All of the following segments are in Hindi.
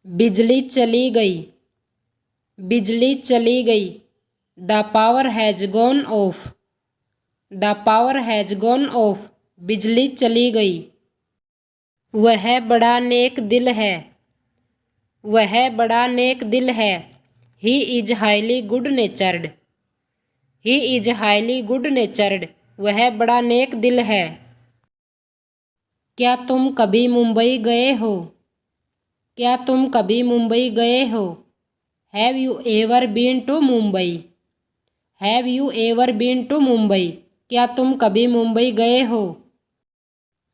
बिजली चली गई, बिजली चली गई। The power has gone of, the power has gone of. बिजली चली गई। वह बड़ा नेक दिल है, वह बड़ा नेक दिल है। He is highly good नेचर्ड, he is highly good नेचर्ड। वह बड़ा नेक दिल है। क्या तुम कभी मुंबई गए हो, क्या तुम कभी मुंबई गए हो। Have you ever been to Mumbai, have you ever been to Mumbai. क्या तुम कभी मुंबई गए हो।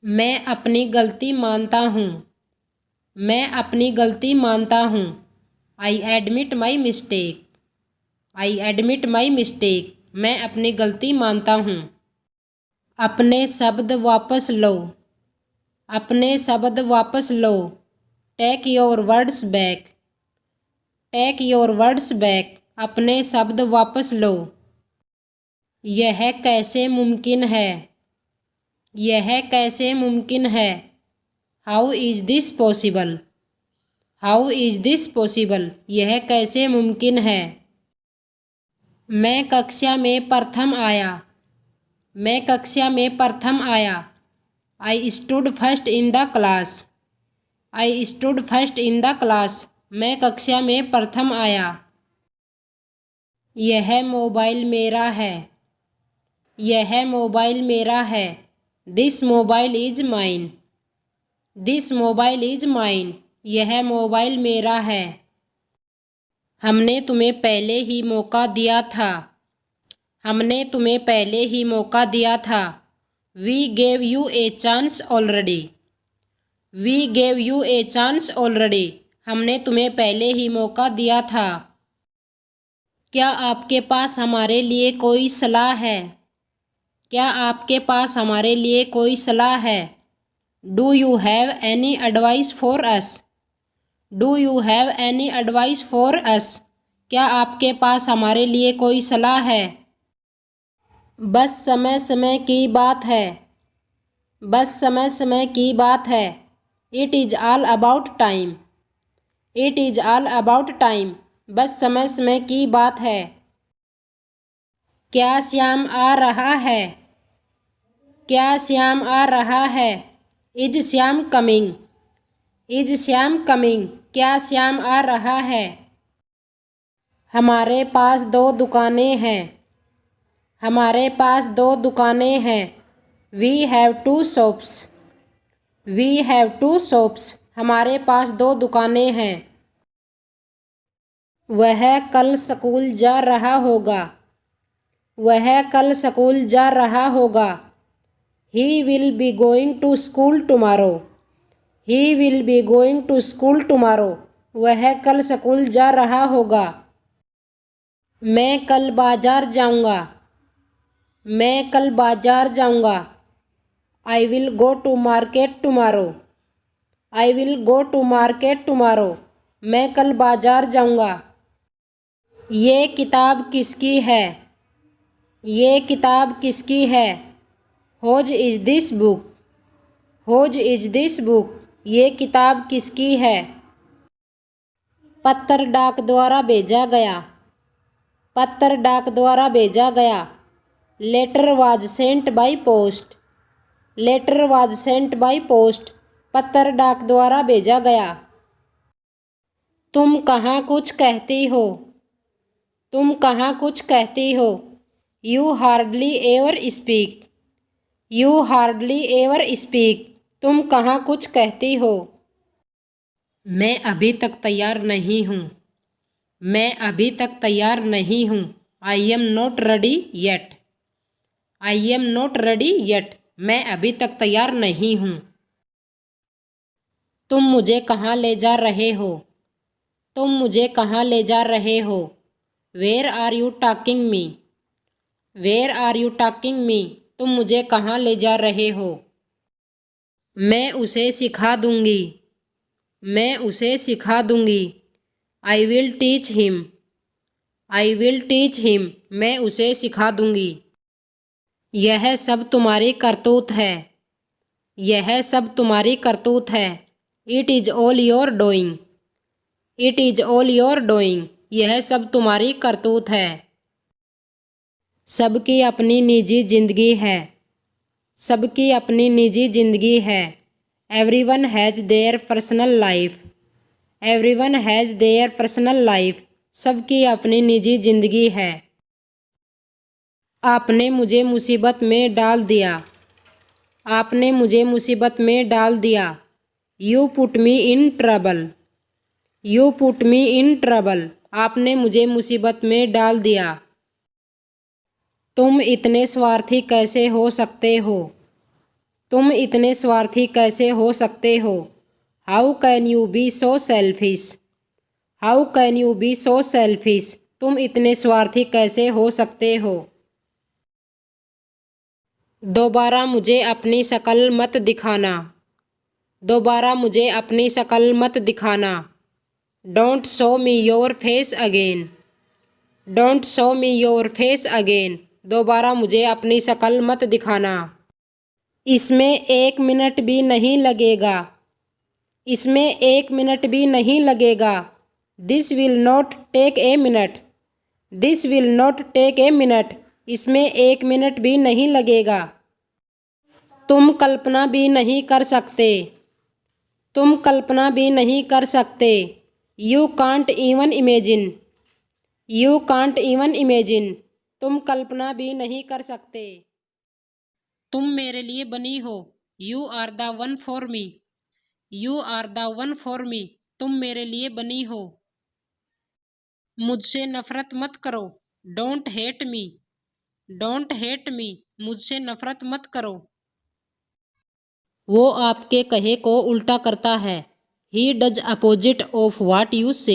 मैं अपनी गलती मानता हूँ, मैं अपनी गलती मानता हूँ। I admit my mistake, I admit my mistake. मैं अपनी गलती मानता हूँ। अपने शब्द वापस लो, अपने शब्द वापस लो। Take your words back, take your words back. अपने शब्द वापस लो। यह कैसे मुमकिन है, यह कैसे मुमकिन है। How is this possible, how is this possible. यह कैसे मुमकिन है। मैं कक्षा में प्रथम आया, मैं कक्षा में प्रथम आया। I stood first in the class, I stood first in the class. मैं कक्षा में प्रथम आया। यह मोबाइल मेरा है, यह मोबाइल मेरा है। This mobile is mine, this mobile is mine. यह मोबाइल मेरा है। हमने तुम्हें पहले ही मौका दिया था, हमने तुम्हें पहले ही मौका दिया था। We gave you a chance already, we gave you a chance already. हमने तुम्हें पहले ही मौका दिया था। क्या आपके पास हमारे लिए कोई सलाह है, क्या आपके पास हमारे लिए कोई सलाह है। Do you have any advice for us, do you have any advice for us. क्या आपके पास हमारे लिए कोई सलाह है। बस समय समय की बात है, बस समय समय की बात है। It is all about time, it is all about time. बस समय समय की बात है। क्या श्याम आ रहा है, क्या श्याम आ रहा है। Is Shyam coming, is Shyam coming. क्या श्याम आ रहा है। हमारे पास दो दुकानें हैं, हमारे पास दो दुकानें हैं। We have two shops, we have two shops. हमारे पास दो दुकानें हैं। वह कल स्कूल जा रहा होगा, वह कल स्कूल जा रहा होगा। He will be going to school tomorrow, he will be going to school tomorrow. वह कल स्कूल जा रहा होगा। मैं कल बाजार जाऊंगा, मैं कल बाजार जाऊंगा। I will go to market tomorrow, I will go to market tomorrow. मैं कल बाजार जाऊंगा। ये किताब किसकी है, ये किताब किसकी है। Whose is this book, whose is this book. ये किताब किसकी है। पत्र डाक द्वारा भेजा गया, पत्र डाक द्वारा भेजा गया। Letter was sent by post, letter was sent by post. पत्र डाक द्वारा भेजा गया। तुम कहाँ कुछ कहती हो, तुम कहाँ कुछ कहती हो। You hardly ever speak, you hardly ever speak. तुम कहाँ कुछ कहती हो। मैं अभी तक तैयार नहीं हूँ, मैं अभी तक तैयार नहीं हूँ। I am not ready yet, I am not ready yet. मैं अभी तक तैयार नहीं हूँ। तुम मुझे कहाँ ले जा रहे हो, तुम मुझे कहाँ ले जा रहे हो। Where are you talking me, where are you talking me. तुम मुझे कहाँ ले जा रहे हो। मैं उसे सिखा दूंगी, मैं उसे सिखा दूंगी। I will teach him, I will teach him. मैं उसे सिखा दूंगी। यह सब तुम्हारी करतूत है, यह सब तुम्हारी करतूत है। It is all your doing, it is all your doing, यह सब तुम्हारी करतूत है। सबकी अपनी निजी जिंदगी है, सबकी अपनी निजी जिंदगी है। Everyone has their personal life, everyone has their personal life, सबकी अपनी निजी जिंदगी है। आपने मुझे मुसीबत में डाल दिया, आपने मुझे मुसीबत में डाल दिया। You put me in trouble, you put me in trouble, आपने मुझे मुसीबत में डाल दिया। तुम इतने स्वार्थी कैसे हो सकते हो, तुम इतने स्वार्थी कैसे हो सकते हो। How can you be so selfish, how can you be so selfish, तुम इतने स्वार्थी कैसे हो सकते हो। दोबारा मुझे अपनी शक्ल मत दिखाना, दोबारा मुझे अपनी शक्ल मत दिखाना। Don't show me your face again, don't show me your face again, दोबारा मुझे अपनी शक्ल मत दिखाना। इसमें 1 मिनट भी नहीं लगेगा, इसमें 1 मिनट भी नहीं लगेगा। This will not take a minute, this will not take a minute, इसमें 1 मिनट भी नहीं लगेगा। तुम कल्पना भी नहीं कर सकते, तुम कल्पना भी नहीं कर सकते। You can't even imagine, you can't even imagine, तुम कल्पना भी नहीं कर सकते। तुम मेरे लिए बनी हो, you are the one for me, you are the one for me, तुम मेरे लिए बनी हो। मुझसे नफरत मत करो, don't hate me, don't hate me, मुझसे नफरत मत करो। वो आपके कहे को उल्टा करता है। He does opposite of what you say,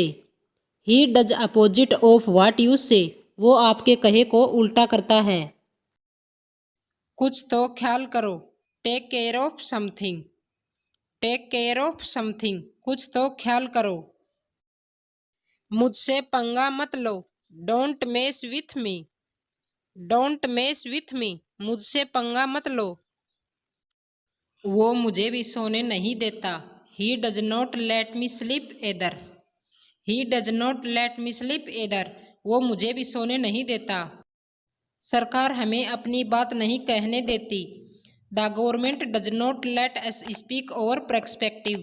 he does opposite of what you say, वो आपके कहे को उल्टा करता है। कुछ तो ख्याल करो, take care of something, take care of something, कुछ तो ख्याल करो। मुझसे पंगा मत लो, don't mess with me, don't mess with me, मुझसे पंगा मत लो। वो मुझे भी सोने नहीं देता। He does not let me sleep either, he does not let me sleep either, वो मुझे भी सोने नहीं देता। सरकार हमें अपनी बात नहीं कहने देती। The government does not let us speak over perspective,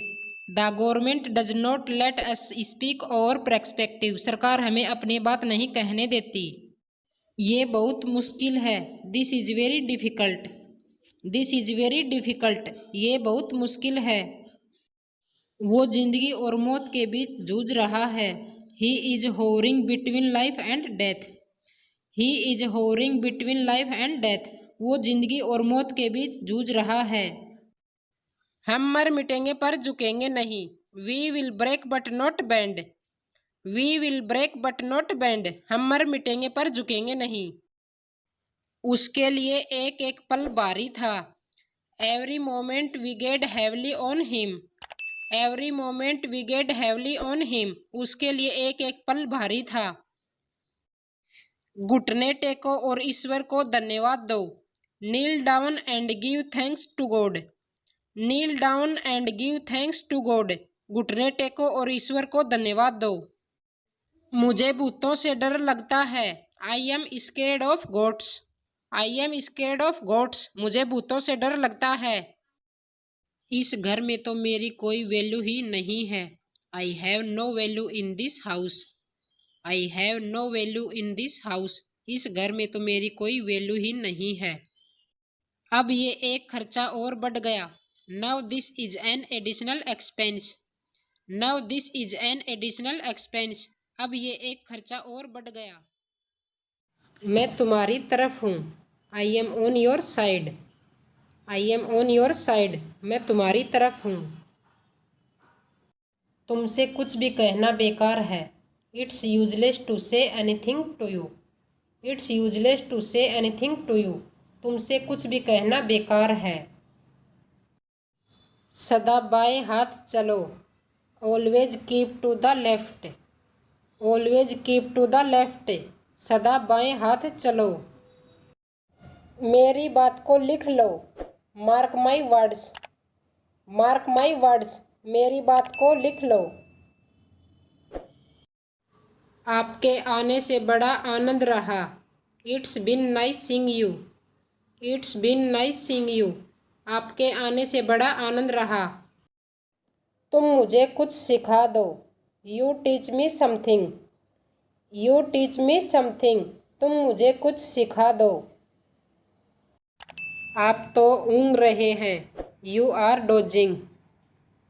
the government does not let us speak over perspective, सरकार हमें अपनी बात नहीं कहने देती। ये बहुत मुश्किल है, this is very difficult, this is very difficult, ये बहुत मुश्किल है। वो जिंदगी और मौत के बीच जूझ रहा है। He is hovering between life and death, he is hovering between life and death, वो जिंदगी और मौत के बीच जूझ रहा है। हम मर मिटेंगे पर झुकेंगे नहीं। We will break but not bend, we will break but not bend, हम मर मिटेंगे पर झुकेंगे नहीं। उसके लिए एक एक पल भारी था। Every moment weighed heavily on him, every moment weighed heavily on him, उसके लिए एक एक पल भारी था। घुटने टेको और ईश्वर को धन्यवाद दो। Kneel down and give thanks to God, kneel down and give thanks to God, घुटने टेको और ईश्वर को धन्यवाद दो। मुझे भूतों से डर लगता है। I am scared of gods, I am scared of gods, मुझे भूतों से डर लगता है। इस घर में तो मेरी कोई वैल्यू ही नहीं है। I have no value in this house, I have no value in this house, इस घर में तो मेरी कोई वैल्यू ही नहीं है। अब ये एक खर्चा और बढ़ गया। Now this is an additional expense, now this is an additional expense, अब ये एक खर्चा और बढ़ गया। मैं तुम्हारी तरफ हूँ। I am on your side, I am on your side, मैं तुम्हारी तरफ हूँ। तुमसे कुछ भी कहना बेकार है। It's useless to say anything to you, it's useless to say anything to you, तुमसे कुछ भी कहना बेकार है। सदा बाएं हाथ चलो, always keep to the left, always keep to the left, सदा बाएं हाथ चलो। मेरी बात को लिख लो, mark my words, mark my words, मेरी बात को लिख लो। आपके आने से बड़ा आनंद रहा। It's been nice seeing you. It's been nice seeing you. आपके आने से बड़ा आनंद रहा। तुम मुझे कुछ सिखा दो। You teach me something. You teach me something. तुम मुझे कुछ सिखा दो। आप तो ऊँघ रहे हैं। You are dozing.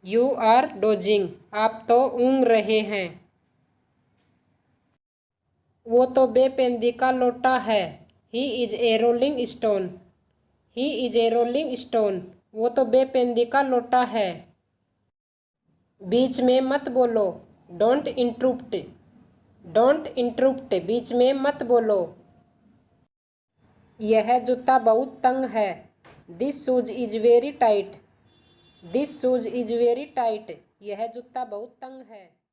You are dozing. आप तो ऊँघ रहे हैं। वो तो बेपेंदी का लोटा है। He is a rolling stone. He is a rolling stone. वो तो बेपेंदी का लोटा है। बीच में मत बोलो। Don't interrupt. Don't interrupt. बीच में मत बोलो। यह जूता बहुत तंग है। This shoes is very tight. This shoes is very tight. यह जूता बहुत तंग है।